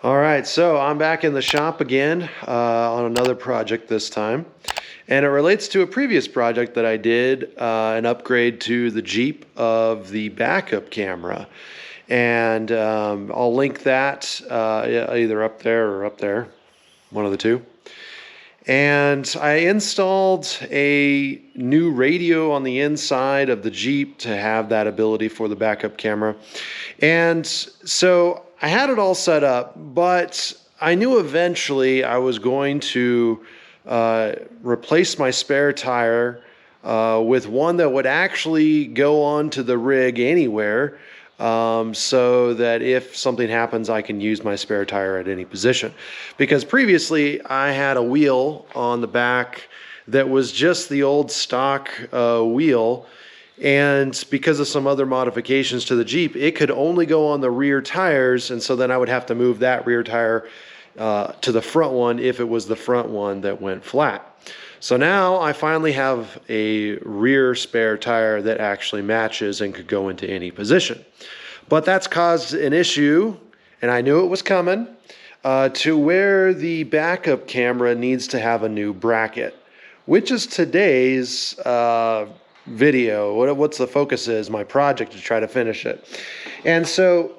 All right, so I'm back in the shop again on another project this time. And it relates to a previous project that I did, an upgrade to the Jeep of the backup camera. And I'll link that either up there or up there, one of the two. And I installed a new radio on the inside of the Jeep to have that ability for the backup camera. And so I had it all set up, but I knew eventually I was going to replace my spare tire with one that would actually go onto the rig anywhere, so that if something happens, I can use my spare tire at any position. Because previously I had a wheel on the back that was just the old stock wheel. And because of some other modifications to the Jeep, it could only go on the rear tires. And so then I would have to move that rear tire to the front one if it was the front one that went flat. So now I finally have a rear spare tire that actually matches and could go into any position. But that's caused an issue, and I knew it was coming, to where the backup camera needs to have a new bracket, which is today's video. What's the focus is, my project to try to finish it. And so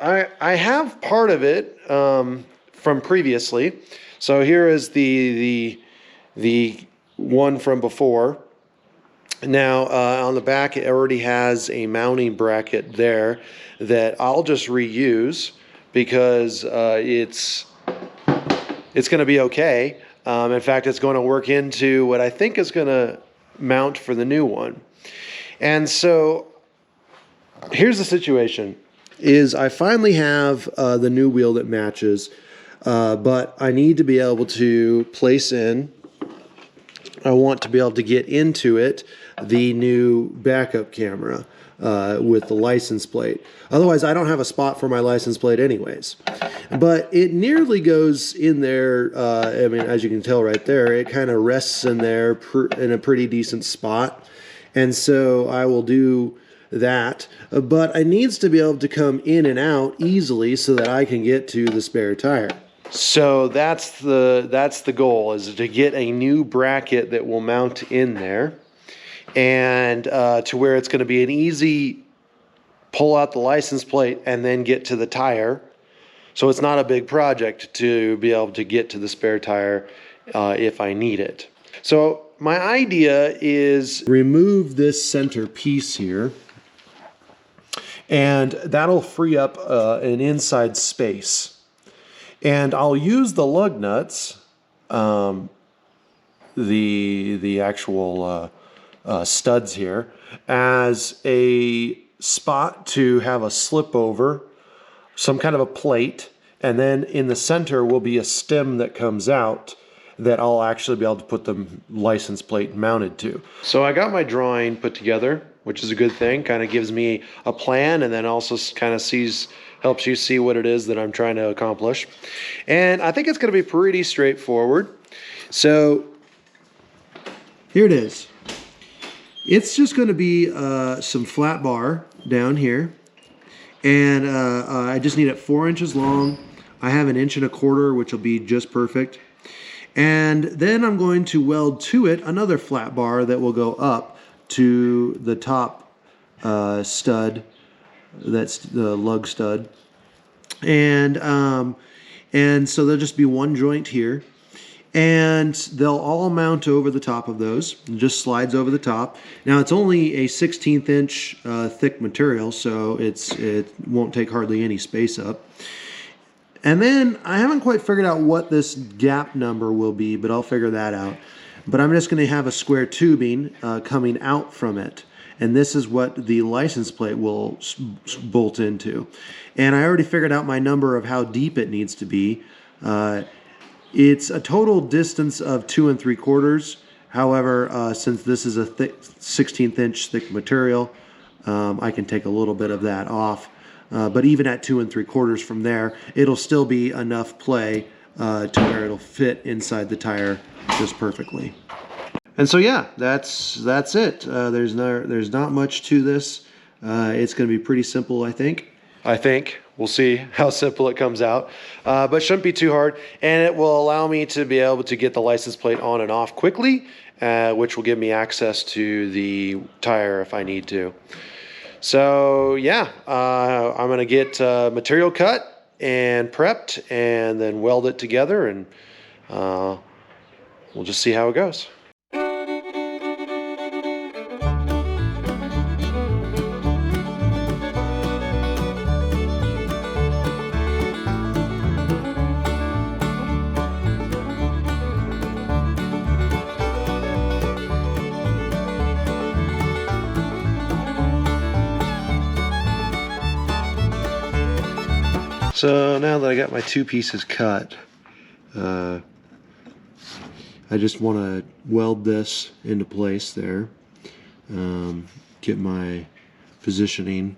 I have part of it from previously. So here is the one from before. Now on the back it already has a mounting bracket there that I'll just reuse because it's going to be okay. In fact, it's going to work into what I think is going to mount for the new one. And so here's the situation is I finally have the new wheel that matches, but I need to be able to place in, I want to be able to get into it, the new backup camera with the license plate. Otherwise, I don't have a spot for my license plate anyways. But it nearly goes in there. I mean, as you can tell right there, it kind of rests in there in a pretty decent spot. And so I will do that. But it needs to be able to come in and out easily so that I can get to the spare tire. So that's the goal, is to get a new bracket that will mount in there, and to where it's going to be an easy pull out the license plate and then get to the tire. So it's not a big project to be able to get to the spare tire if I need it. So my idea is remove this center piece here, and that'll free up an inside space. And I'll use the lug nuts, the actual studs here, as a spot to have a slip over, some kind of a plate, and then in the center will be a stem that comes out that I'll actually be able to put the license plate mounted to. So I got my drawing put together, which is a good thing. Kind of gives me a plan, and then also kind of helps you see what it is that I'm trying to accomplish. And I think it's going to be pretty straightforward. So here it is. It's just going to be some flat bar down here. And I just need it 4 inches long. I have 1 1/4 inch, which will be just perfect. And then I'm going to weld to it another flat bar that will go up to the top stud. That's the lug stud. And so there'll just be one joint here. And they'll all mount over the top of those. It just slides over the top. Now it's only a 1/16 inch thick material, so it won't take hardly any space up. And then I haven't quite figured out what this gap number will be, but I'll figure that out. But I'm just going to have a square tubing coming out from it. And this is what the license plate will bolt into. And I already figured out my number of how deep it needs to be. It's a total distance of 2 3/4. However, since this is a thick 1/16 inch thick material, I can take a little bit of that off. But even at 2 3/4 from there, it'll still be enough play to where it'll fit inside the tire just perfectly. And so yeah, that's it. There's not much to this. It's going to be pretty simple, I think. I think. We'll see how simple it comes out, but shouldn't be too hard. And it will allow me to be able to get the license plate on and off quickly, which will give me access to the tire if I need to. So yeah, I'm gonna get material cut and prepped and then weld it together, and we'll just see how it goes. So now that I got my two pieces cut, I just want to weld this into place there, get my positioning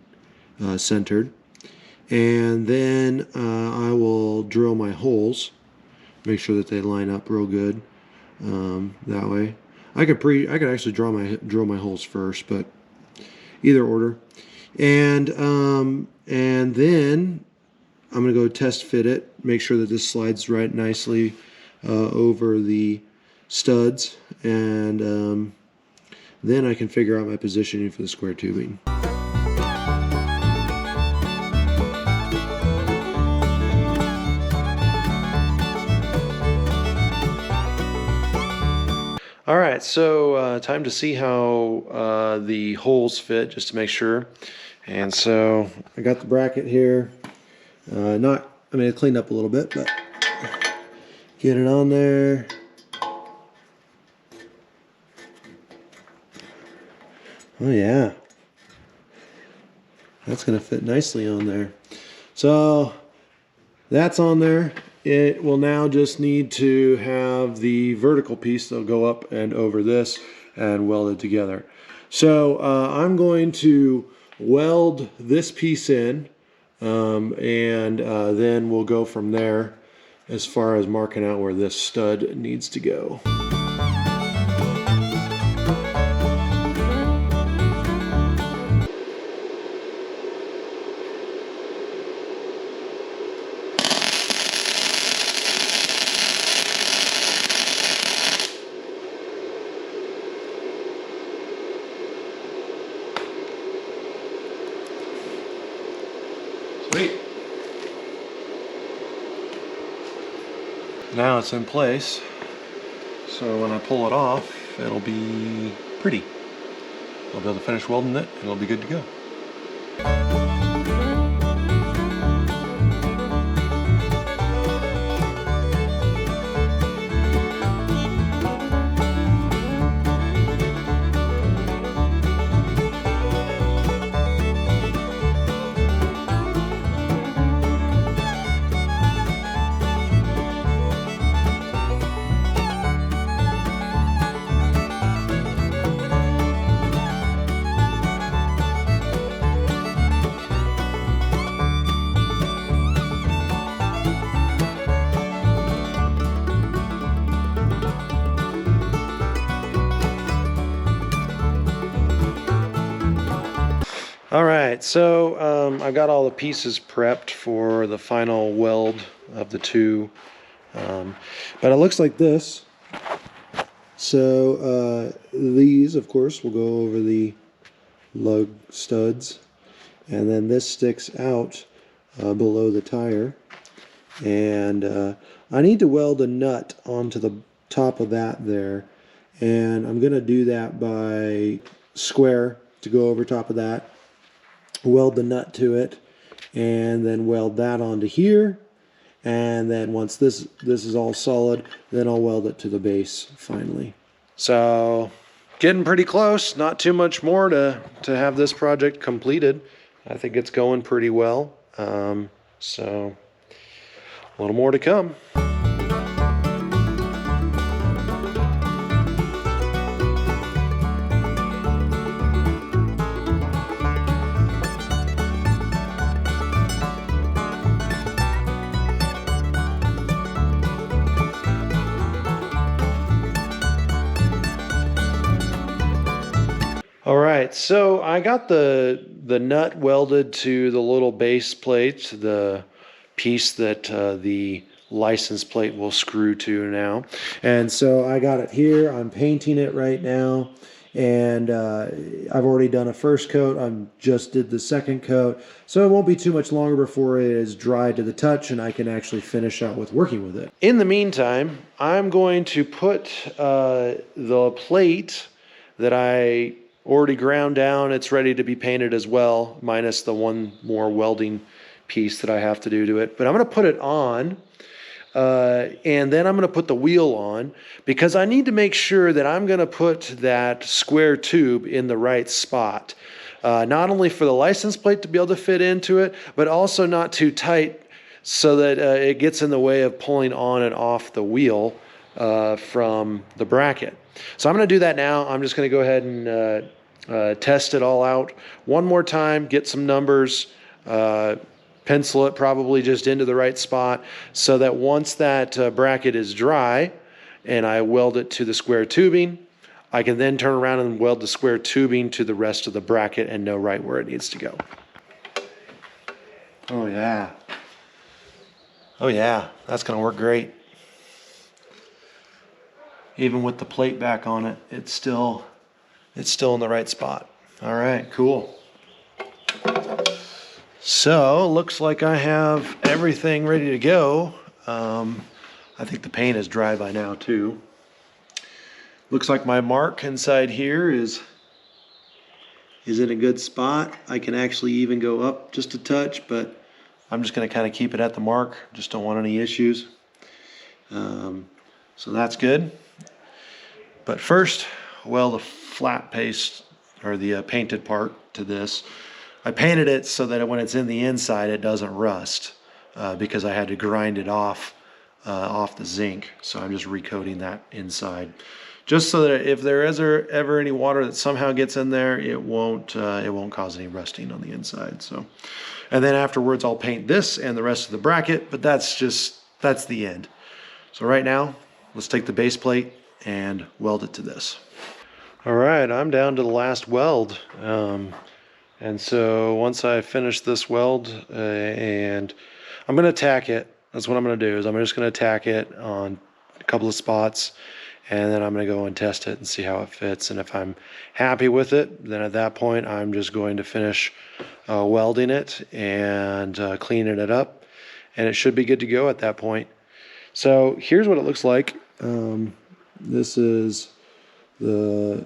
centered, and then I will drill my holes, make sure that they line up real good. That way, I could actually drill my holes first, but either order, and then I'm going to go test fit it, make sure that this slides right nicely over the studs, and then I can figure out my positioning for the square tubing. All right, so time to see how the holes fit, just to make sure. And so I got the bracket here. I cleaned up a little bit, but get it on there. Oh yeah, that's gonna fit nicely on there. So that's on there. It will now just need to have the vertical piece that'll go up and over this and weld it together. So I'm going to weld this piece in, and then we'll go from there as far as marking out where this stud needs to go. Sweet. Now it's in place, so when I pull it off, it'll be pretty. I'll be able to finish welding it, and it'll be good to go. All right, so I've got all the pieces prepped for the final weld of the two, but it looks like this. So these, of course, will go over the lug studs, and then this sticks out below the tire, and I need to weld a nut onto the top of that there, and I'm going to do that by square to go over top of that. Weld the nut to it, and then weld that onto here, and then once this is all solid, then I'll weld it to the base finally. So getting pretty close, not too much more to have this project completed. I think it's going pretty well, so a little more to come. All right, right, so I got the nut welded to the little base plate, the piece that the license plate will screw to now. And so I got it here. I'm painting it right now. And I've already done a first coat. I just did the second coat. So it won't be too much longer before it is dry to the touch and I can actually finish out with working with it. In the meantime, I'm going to put the plate that I already ground down. It's ready to be painted as well, minus the one more welding piece that I have to do to it. But I'm going to put it on. And then I'm going to put the wheel on because I need to make sure that I'm going to put that square tube in the right spot. Not only for the license plate to be able to fit into it, but also not too tight so that it gets in the way of pulling on and off the wheel from the bracket. So I'm going to do that now. I'm just going to go ahead and test it all out one more time, get some numbers, pencil it probably just into the right spot so that once that bracket is dry and I weld it to the square tubing, I can then turn around and weld the square tubing to the rest of the bracket and know right where it needs to go. Oh yeah. Oh yeah, that's gonna work great. Even with the plate back on it, it's still in the right spot. All right, cool. So, looks like I have everything ready to go. I think the paint is dry by now too. Looks like my mark inside here is in a good spot. I can actually even go up just a touch, but I'm just going to kind of keep it at the mark. Just don't want any issues. So that's good. But first, weld the flat paste or the painted part to this. I painted it so that when it's in the inside, it doesn't rust because I had to grind it off the zinc. So I'm just recoating that inside, just so that if there is ever any water that somehow gets in there, it won't cause any rusting on the inside. So, and then afterwards, I'll paint this and the rest of the bracket. But that's the end. So right now, let's take the base plate and weld it to this. All right, I'm down to the last weld. And so once I finish this weld and I'm going to tack it, that's what I'm going to do, is I'm just going to tack it on a couple of spots and then I'm going to go and test it and see how it fits. And if I'm happy with it, then at that point I'm just going to finish welding it and cleaning it up, and it should be good to go at that point. So here's what it looks like. This is the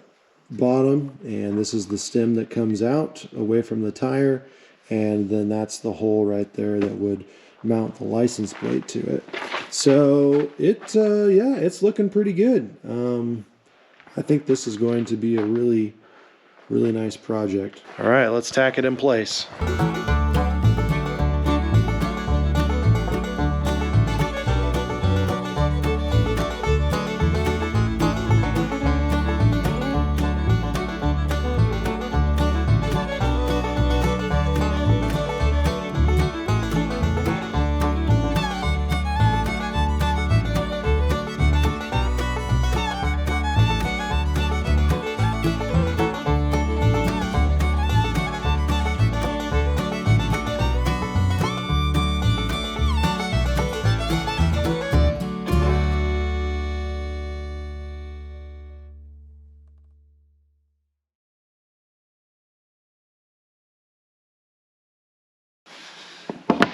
bottom and this is the stem that comes out away from the tire, and then that's the hole right there that would mount the license plate to it. So yeah, it's looking pretty good. I think this is going to be a really nice project. All right, let's tack it in place.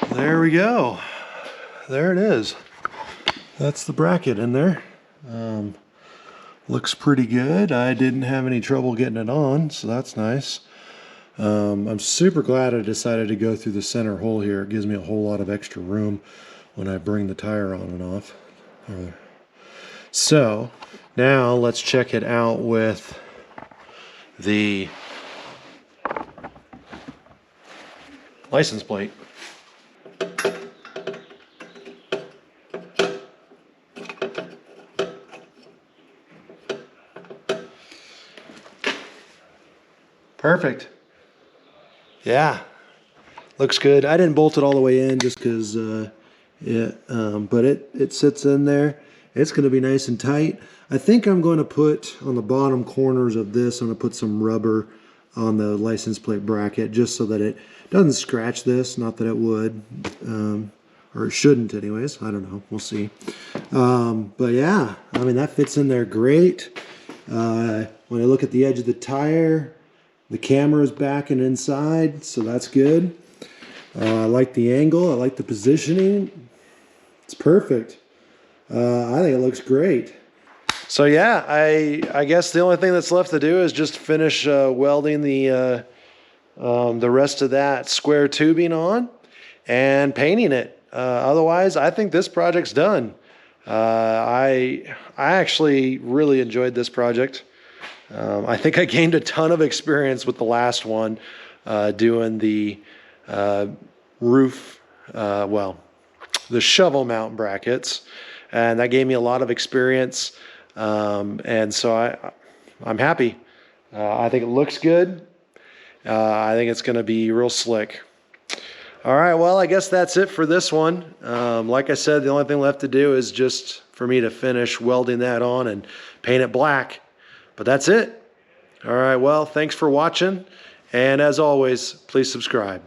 There we go. There it is. That's the bracket in there. Looks pretty good. I didn't have any trouble getting it on, so that's nice. I'm super glad I decided to go through the center hole here. It gives me a whole lot of extra room when I bring the tire on and off. So now let's check it out with the license plate. Perfect. Yeah, looks good. I didn't bolt it all the way in just because but it sits in there. It's going to be nice and tight. I think I'm going to put on the bottom corners of this, I'm going to put some rubber on the license plate bracket, just so that it doesn't scratch this. Not that it would, or it shouldn't anyways. I don't know. We'll see. But yeah, I mean, that fits in there great. When I look at the edge of the tire, the camera is back and inside, so that's good. I like the angle. I like the positioning. It's perfect. I think it looks great. So yeah, I guess the only thing that's left to do is just finish welding the rest of that square tubing on and painting it. Otherwise, I think this project's done. I actually really enjoyed this project. I think I gained a ton of experience with the last one, doing the roof, the shovel mount brackets, and that gave me a lot of experience. And so I'm happy. I think it looks good. I think it's going to be real slick. All right, well, I guess that's it for this one. Like I said, the only thing left to do is just for me to finish welding that on and paint it black. But that's it. All right, well, thanks for watching. And as always, please subscribe.